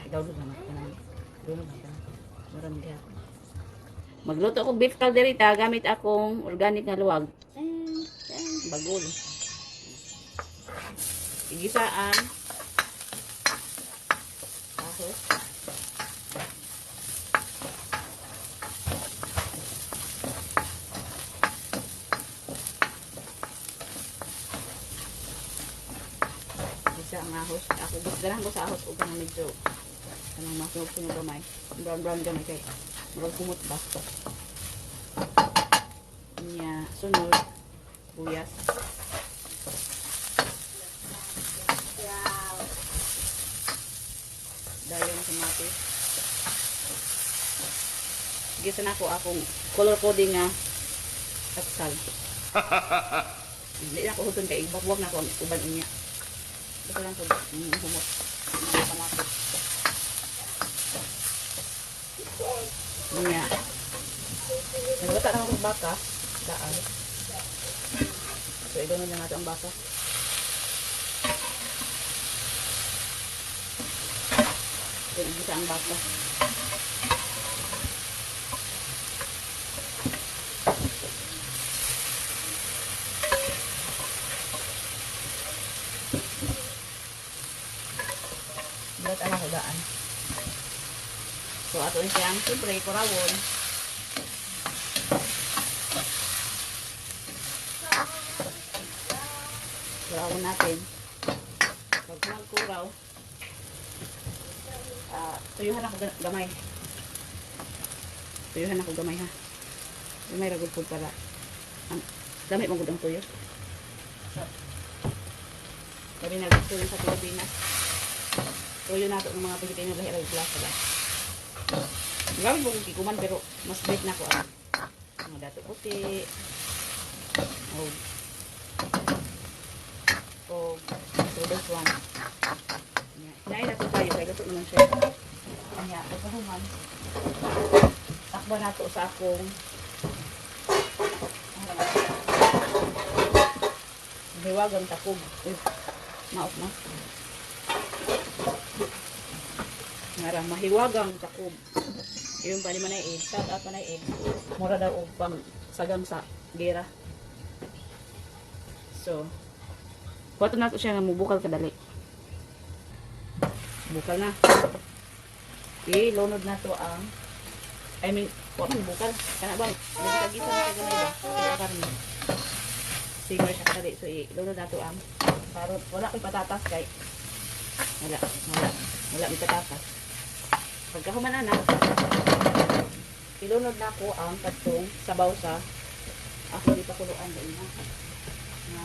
Download naman ka na. Download naman ka na. Marami ka. Magluto ako beef caldereta gamit akong organic na luwag. Bagol. Igisaan. Ahos. Isa ang ahos. Ako ganahan ko sa ahos o ganang medyo kanang masunog-sunog gamay. Brown gamay kay murag kumot basto. Nya sunod buyas. Dayon kamatis. Gisa na ko akong color coding nga atsal. Hindi na ko hutun kay ibakwag na ko ang uban niya. Ito lang ko humot. Niya. Nagbata na akong baka. Daan. So, idunod na natin ang baka. So, igisa ang baka. Ba't ala ko daan. So, ato yung siyang siyempre, kurawon. Kurawon natin. Pag nagkuraw, tuyuhan ako gamay. Tuyuhan ako gamay ha. Gamay ragod po pala. Gamay mong gudang tuyo. Sabi nagtuyo sa Pilipinas. Tuyo nato ng mga Pilipino lahir ay glass pala. Gamit mo kong kikuman pero mas bait na ko ang mga dato puti. So this one. Hinayin natin tayo kaya luto naman siya. Kanya, pagkahuman. Takba nato sa akong hiwagang takog. Maot na. Nga mahiwagang takog. Yung pa ni manay egg, shout out manay egg. Mura daw og pang sagang sa gera. So, kuwato na ito siya nga mubukal kadali. Bukal na. Okay, lunod na to ang kuwato bukal. Kana ba? Nagkagisa na sa ganay ba? Kaya karni. Singer siya kadali. So, lunod na to ang parang wala ko'y patatas kay wala may patatas. Pagkahuman na ilunod na ko ang katong sabaw sa ako di pa kuluan din na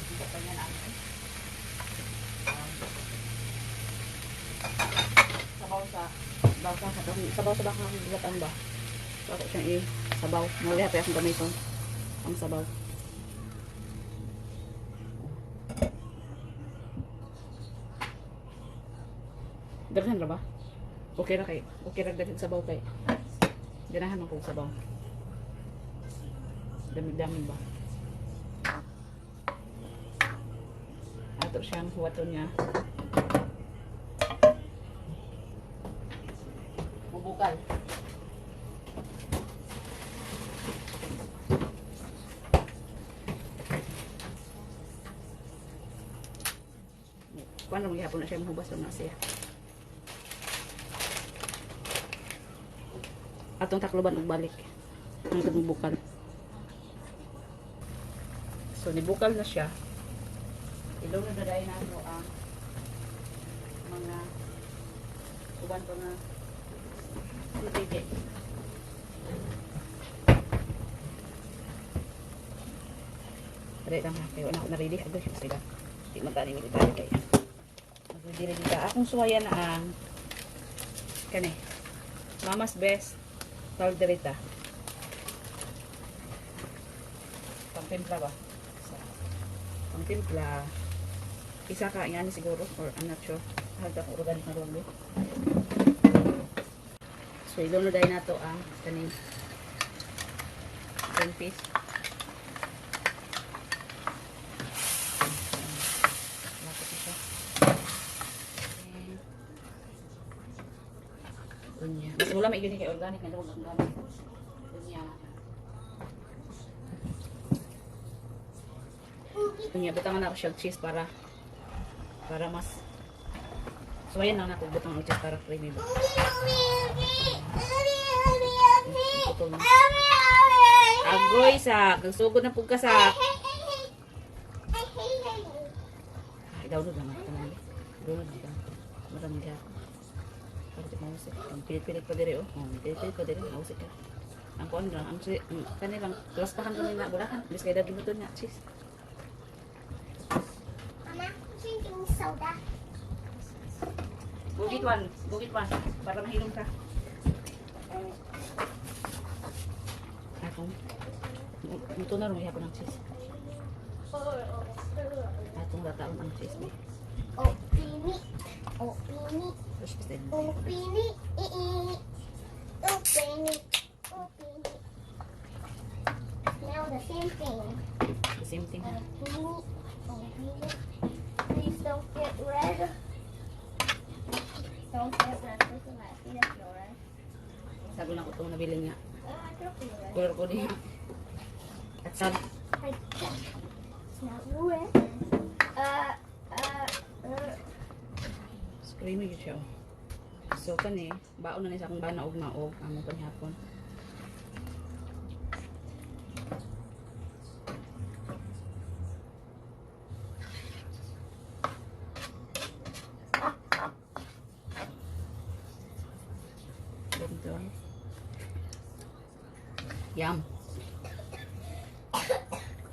hindi pa niya natin sabaw sa baka sabaw sa baka ang ba so ako siyang sabaw muli hapay akong gamay ko ang sabaw daghan ra ba? Okay ra daghan sabaw kay ganahan ako sabaw dami ba ato siyang huwaton niya bubukal kuan ra magyapon na siya mahubas na siya atong takloban og balik ang bukal. So nibukal na siya. Ilunod na dahil nato ang mga uban pa nga sisige. Ready lang ha. Kaya wala ako na-ready. Agos yung sila. Hindi magkani military kaya. Mag-ready ka. Akong suwaya na ang kani. Mama's Best caldereta. Pangtimpla ba? Pangtimpla. Isa ka yan siguro or I'm not sure. Hagda ko organic na luwag. So ilunod na to ang kaning green peas. Lapit siya. Mula may yun kay organic na luwag ang gamit. Kunya, butangan ako siya cheese para mas. So ayan lang natin butang ang cheese para creamy ba. Putol na. Agoy sa, kagsugod na pugka sa. Ay, download lang ako. Download lang. Marami ka. Parang mausik. Ang pilit-pilit pa diri, oh. Pilit-pilit pa diri, mausik ka. Ang kuan lang, ang kanilang plastahan kami na bulakan. Bis kaya daging ito na cheese. Drinking soda. Gugit one, para mahilom ka. Atong, ito na rin hapon ng cheese. Atong lataon ang cheese ni. Oh, pini. Oh, pini. Push pa din. Oh, pini. Oh, pini. Oh, pini. Now the same thing. The same thing. Oh, pini. Oh, pini. Please don't get red. Don't get red. This is my peanut butter. Sabi lang ko itong nabili niya. I don't feel red. Color ko din. At sad. It's not red. Creamy yun siya. So kani, baon na niya sa akong banaog naog. Amo pa niya hapon. Ganito. Yum.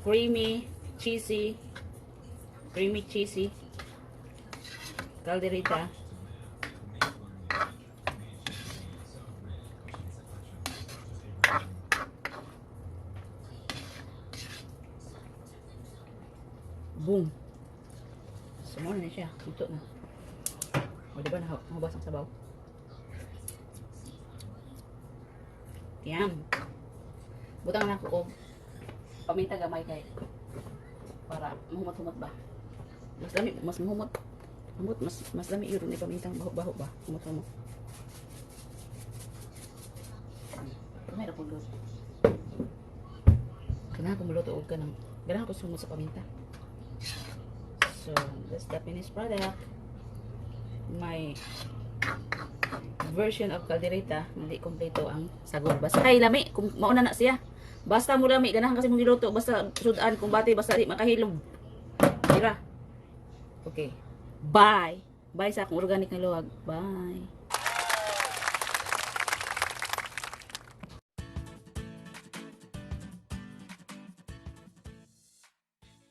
Creamy, cheesy. Creamy, cheesy. Calderita. Boom. Sumon na siya. Ito na. O diba nahubas ang sabaw? Yan. Butang na ko paminta gamay kay para mahumot-humot ba. Mas dami, mas mahumot. Mas dami yun ni pamintang baho-baho ba. Humot-humot. Mayroon ko luto. Kailangan ko maluto og kanang. Kailangan ko sumot sa paminta. So, that's the finished product. My version of caldereta, hindi kompleto ang sagol. Basta kay lami, kung mauna na siya. Basta mo lami, ganahan kasi mong giluto. Basta sudan, kung bati, basta di makahilom. Tira. Okay. Bye. Bye sa akong organic na luwag. Bye.